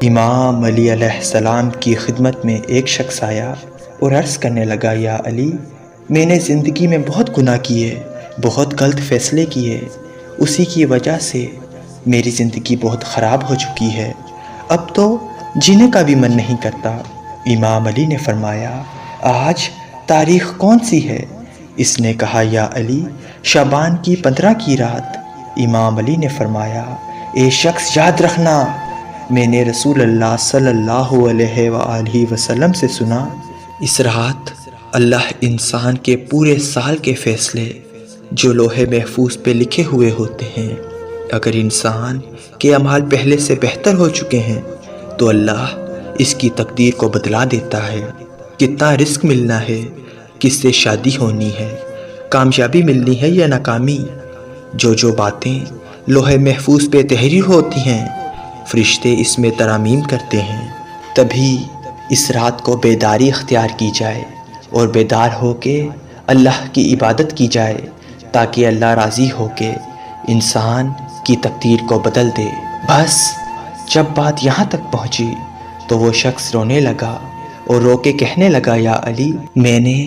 امام علی علیہ السلام کی خدمت میں ایک شخص آیا اور عرض کرنے لگا، یا علی، میں نے زندگی میں بہت گناہ کیے، بہت غلط فیصلے کیے، اسی کی وجہ سے میری زندگی بہت خراب ہو چکی ہے، اب تو جینے کا بھی من نہیں کرتا۔ امام علی نے فرمایا، آج تاریخ کون سی ہے؟ اس نے کہا، یا علی، شعبان کی 15 کی رات۔ امام علی نے فرمایا، اے شخص، یاد رکھنا، میں نے رسول اللہ صلی اللہ علیہ وآلہ وسلم سے سنا، اس رات اللہ انسان کے پورے سال کے فیصلے جو لوح محفوظ پہ لکھے ہوئے ہوتے ہیں، اگر انسان کے اعمال پہلے سے بہتر ہو چکے ہیں تو اللہ اس کی تقدیر کو بدلا دیتا ہے۔ کتنا رزق ملنا ہے، کس سے شادی ہونی ہے، کامیابی ملنی ہے یا ناکامی، جو باتیں لوح محفوظ پہ تحریر ہوتی ہیں، فرشتے اس میں ترامیم کرتے ہیں۔ تبھی اس رات کو بیداری اختیار کی جائے اور بیدار ہو کے اللہ کی عبادت کی جائے، تاکہ اللہ راضی ہو کے انسان کی تقدیر کو بدل دے۔ بس جب بات یہاں تک پہنچی تو وہ شخص رونے لگا اور رو کے کہنے لگا، یا علی، میں نے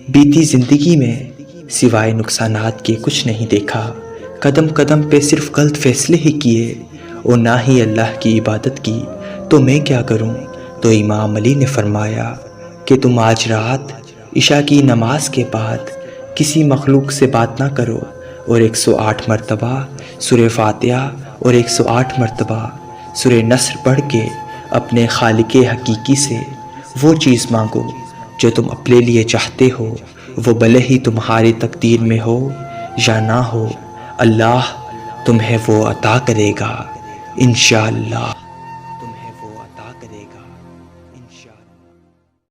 بیتی زندگی میں سوائے نقصانات کے کچھ نہیں دیکھا، قدم قدم پہ صرف غلط فیصلے ہی کیے اور نہ ہی اللہ کی عبادت کی، تو میں کیا کروں؟ تو امام علی نے فرمایا کہ تم آج رات عشاء کی نماز کے بعد کسی مخلوق سے بات نہ کرو اور 108 مرتبہ سورہ فاتحہ اور 108 مرتبہ سورہ نصر پڑھ کے اپنے خالق حقیقی سے وہ چیز مانگو جو تم اپنے لیے چاہتے ہو، وہ بھلے ہی تمہاری تقدیر میں ہو یا نہ ہو، اللہ تمہیں وہ عطا کرے گا، انشاءاللہ تمہیں وہ عطا کرے گا، انشاءاللہ۔